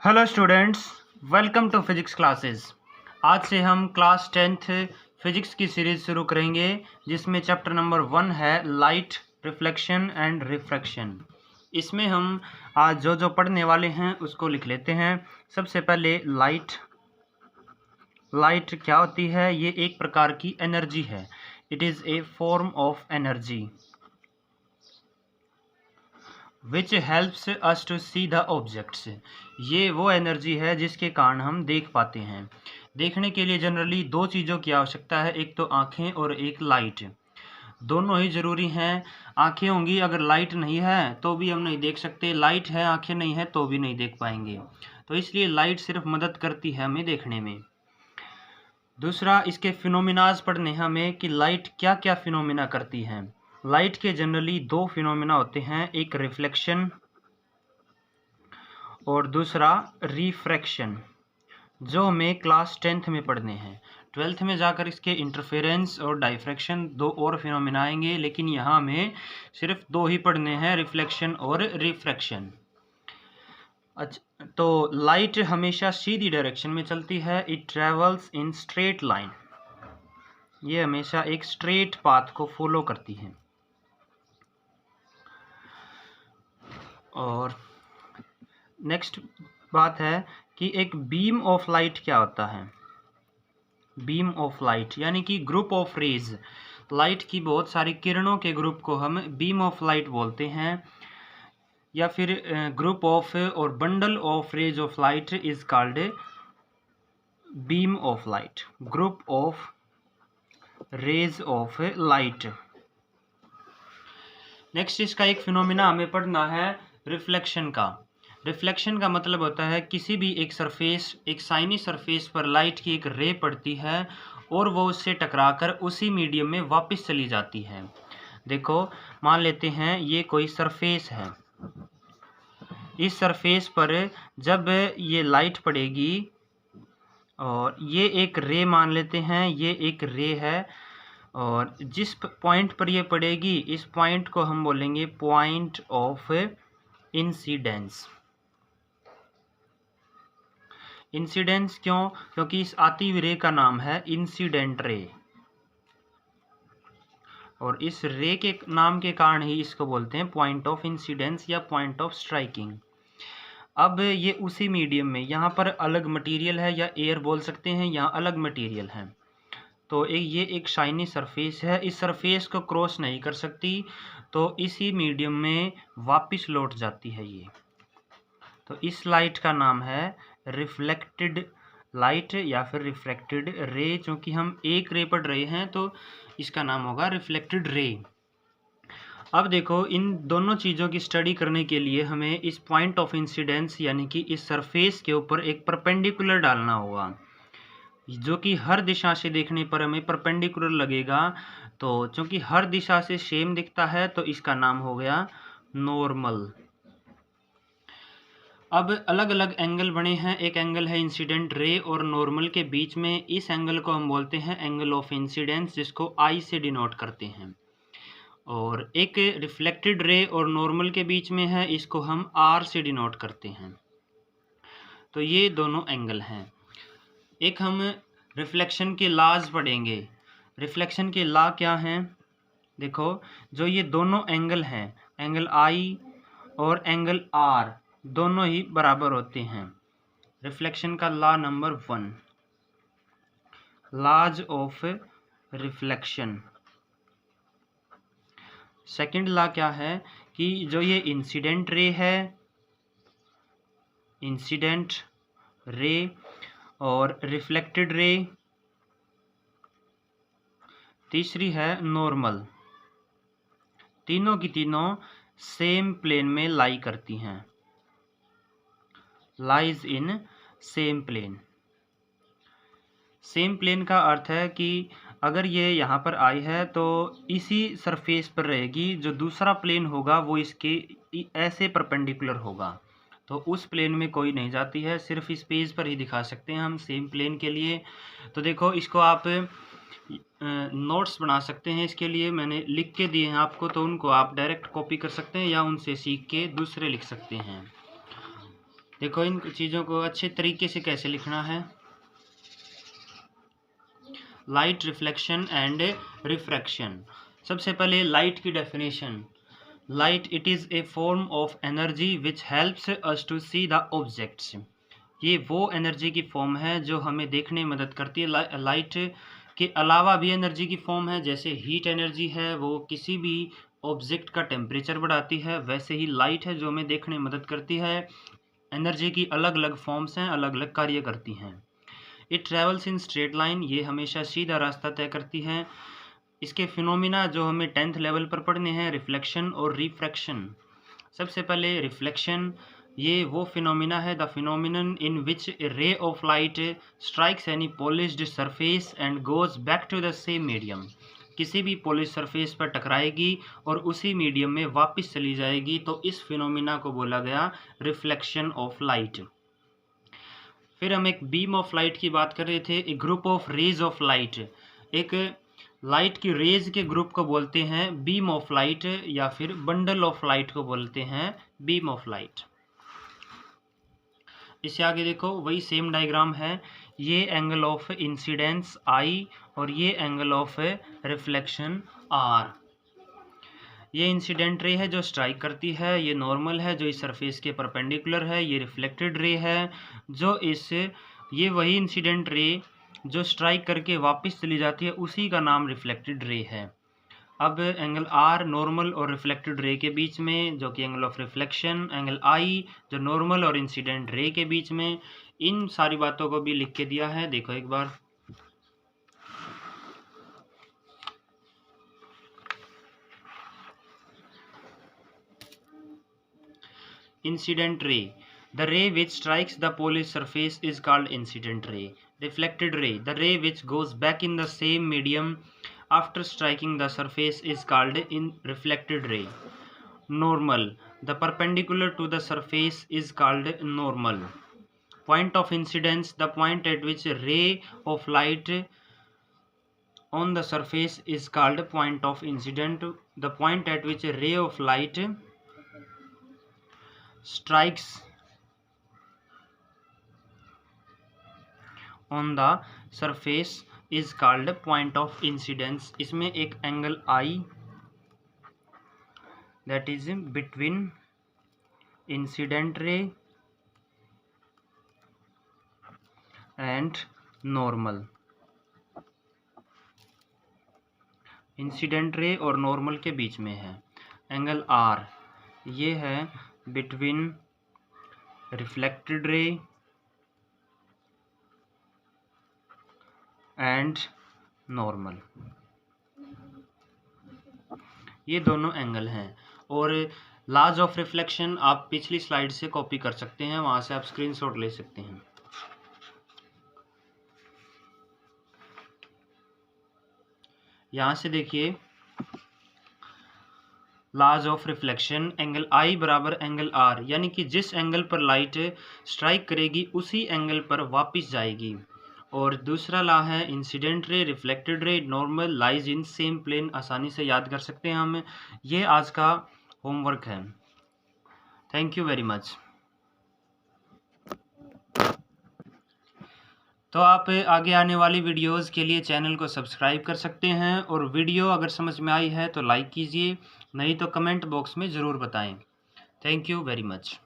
Hello students, welcome to physics classes. आज से हम क्लास 10th फिजिक्स की सीरीज शुरू करेंगे, जिसमें चैप्टर नंबर 1 है लाइट, रिफ्लेक्शन एंड रिफ्रैक्शन। इसमें हम आज जो पढ़ने वाले हैं उसको लिख लेते हैं। सबसे पहले लाइट क्या होती है? ये एक प्रकार की एनर्जी है। It is a form of energy which helps us to see the objects. ये वो एनर्जी है जिसके कारण हम देख पाते हैं। देखने के लिए जनरली दो चीज़ों की आवश्यकता है, एक तो आँखें और एक लाइट। दोनों ही ज़रूरी हैं। आँखें होंगी, अगर लाइट नहीं है तो भी हम नहीं देख सकते। लाइट है, आँखें नहीं है तो भी नहीं देख पाएंगे। तो इसलिए लाइट सिर्फ मदद करती है हमें देखने में। दूसरा, इसके फिनोमिनाज पढ़ने हमें कि लाइट क्या क्या फिनोमिना करती है। लाइट के जनरली दो फिनोमिना होते हैं, एक रिफ्लेक्शन और दूसरा रिफ्रैक्शन, जो हमें क्लास 10th में पढ़ने हैं। 12th में जाकर इसके इंटरफेरेंस और डाइफ्रैक्शन दो और फिनोमिना आएंगे, लेकिन यहाँ हमें सिर्फ दो ही पढ़ने हैं, रिफ्लेक्शन और रिफ्रैक्शन। अच्छा, तो लाइट हमेशा सीधी डायरेक्शन में चलती है। It travels in straight line. ये हमेशा एक स्ट्रेट पाथ को फॉलो करती है। और नेक्स्ट बात है कि एक बीम ऑफ लाइट क्या होता है। बीम ऑफ लाइट यानी कि ग्रुप ऑफ रेज। लाइट की बहुत सारी किरणों के ग्रुप को हम बीम ऑफ लाइट बोलते हैं, या फिर ग्रुप ऑफ और bundle of rays of light is called beam of light, group of rays of light. Next इसका एक फिनोमिना हमें पढ़ना है रिफ्लेक्शन का। रिफ्लेक्शन का मतलब होता है किसी भी एक सरफेस, एक साइनी सरफेस पर लाइट की एक रे पड़ती है और वो उससे टकराकर उसी मीडियम में वापस चली जाती है। देखो, मान लेते हैं ये कोई सरफेस है। इस सरफेस पर जब ये लाइट पड़ेगी और ये एक रे मान लेते हैं, ये एक रे है, और जिस पॉइंट पर ये पड़ेगी इस पॉइंट को हम बोलेंगे पॉइंट ऑफ इंसिडेंस। इंसिडेंस क्यों? क्योंकि इस आती हुई रे का नाम है इंसिडेंट रे, और इस रे के नाम के कारण ही इसको बोलते हैं पॉइंट ऑफ इंसिडेंस या पॉइंट ऑफ स्ट्राइकिंग। अब ये उसी मीडियम में, यहाँ पर अलग मटेरियल है या एयर बोल सकते हैं, यहाँ अलग मटेरियल है। तो ये एक शाइनी सरफेस है, इस सरफेस को क्रॉस नहीं कर सकती, तो इसी मीडियम में वापस लौट जाती है ये। तो इस लाइट का नाम है रिफ्लेक्टेड लाइट या फिर रिफ्रैक्टेड रे। चूँकि हम एक रे पढ़ रहे हैं तो इसका नाम होगा रिफ्लेक्टेड रे। अब देखो, इन दोनों चीज़ों की स्टडी करने के लिए हमें इस पॉइंट ऑफ इंसिडेंस यानी कि इस सरफेस के ऊपर एक परपेंडिकुलर डालना होगा, जो कि हर दिशा से देखने पर हमें परपेंडिकुलर लगेगा। तो चूँकि हर दिशा से सेम दिखता है तो इसका नाम हो गया नॉर्मल। अब अलग अलग एंगल बने हैं। एक एंगल है इंसिडेंट रे और नॉर्मल के बीच में, इस एंगल को हम बोलते हैं एंगल ऑफ इंसिडेंस, जिसको आई से डिनोट करते हैं। और एक रिफ्लेक्टेड रे और नॉर्मल के बीच में है, इसको हम आर से डिनोट करते हैं। तो ये दोनों एंगल हैं। एक हम रिफ्लेक्शन के लॉज पढ़ेंगे। रिफ्लेक्शन के लॉ क्या हैं? देखो, जो ये दोनों एंगल हैं, एंगल आई और एंगल आर, दोनों ही बराबर होते हैं। रिफ्लेक्शन का law number 1, laws of reflection. Second law क्या है कि जो ये इंसिडेंट रे है, इंसिडेंट रे और रिफ्लेक्टेड रे, तीसरी है नॉर्मल, तीनों की तीनों सेम प्लेन में लाई करती हैं, lies in same plane. Same plane का अर्थ है कि अगर ये यहाँ पर आई है तो इसी सरफेस पर रहेगी, जो दूसरा प्लेन होगा वो इसके ऐसे परपेंडिकुलर होगा, तो उस प्लेन में कोई नहीं जाती है। सिर्फ इस पेज पर ही दिखा सकते हैं हम सेम प्लेन के लिए। तो देखो, इसको आप नोट्स बना सकते हैं। इसके लिए मैंने लिख के दिए हैं आपको, तो उनको आप डायरेक्ट कॉपी कर सकते हैं या उनसे सीख के दूसरे लिख सकते हैं। देखो इन चीज़ों को अच्छे तरीके से कैसे लिखना है। Light reflection and refraction. सबसे पहले लाइट की definition. Light it is a form of energy which helps us to see the objects. ये वो एनर्जी की फॉर्म है जो हमें देखने में मदद करती है। लाइट के अलावा भी एनर्जी की फॉर्म है, जैसे हीट एनर्जी है वो किसी भी ऑब्जेक्ट का टेम्परेचर बढ़ाती है, वैसे ही लाइट है जो हमें देखने में मदद करती है। एनर्जी की अलग अलग फॉर्म्स हैं, अलग अलग कार्य करती हैं। It travels in straight line, ये हमेशा सीधा रास्ता तय करती हैं। इसके फिनोमिना जो हमें 10th लेवल पर पढ़ने हैं, रिफ्लेक्शन और रिफ्रैक्शन। सबसे पहले रिफ्लेक्शन, ये वो फिनोमिना है, the phenomenon in which a ray of light strikes any polished surface and goes back to the same medium. किसी भी पॉलिश सरफेस पर टकराएगी और उसी मीडियम में वापस चली जाएगी, तो इस फिनोमिना को बोला गया रिफ्लेक्शन ऑफ लाइट। फिर हम एक बीम ऑफ लाइट की बात कर रहे थे, a group of rays of light. एक लाइट की रेज के ग्रुप को बोलते हैं बीम ऑफ लाइट, या फिर बंडल ऑफ लाइट को बोलते हैं बीम ऑफ लाइट। इससे आगे देखो वही सेम डायग्राम है। ये एंगल ऑफ इंसिडेंस I और ये एंगल ऑफ रिफ्लेक्शन R। ये इंसिडेंट रे है जो स्ट्राइक करती है, ये नॉर्मल है जो इस सरफेस के परपेंडिकुलर है, ये रिफ्लेक्टेड रे है जो ये वही इंसिडेंट रे जो स्ट्राइक करके वापस चली जाती है, उसी का नाम रिफ्लेक्टेड रे है। अब एंगल R नॉर्मल और रिफ्लेक्टेड रे के बीच में जो कि angle of reflection, angle I जो नॉर्मल और इंसिडेंट रे के बीच में, इन सारी बातों को भी लिख के दिया है। देखो एक बार, incident ray, the ray which strikes the polished surface is called incident ray. Reflected ray, the ray which goes back in the same medium after striking the surface is called in reflected ray. Normal, the perpendicular to the surface is called normal. Point of incidence, the point at which a ray of light on the surface is called point of incident. The point at which a ray of light strikes on the surface is called point of incidence. इसमें एक angle I that is between incident ray and normal. Incident ray और normal के बीच में है। Angle R ये है between reflected ray and normal, ये दोनों एंगल हैं। और लॉज ऑफ रिफ्लेक्शन आप पिछली स्लाइड से कॉपी कर सकते हैं, वहां से आप स्क्रीनशॉट ले सकते हैं। यहां से देखिए laws of reflection, angle I बराबर एंगल R, यानी कि जिस एंगल पर लाइट स्ट्राइक करेगी उसी एंगल पर वापस जाएगी। और दूसरा लॉ है incident ray, reflected ray, normal lies in same plane. आसानी से याद कर सकते हैं हम। ये आज का होमवर्क है। Thank you very much. तो आप आगे आने वाली वीडियोस के लिए चैनल को सब्सक्राइब कर सकते हैं, और वीडियो अगर समझ में आई है तो लाइक कीजिए, नहीं तो कमेंट बॉक्स में ज़रूर बताएं। Thank you very much.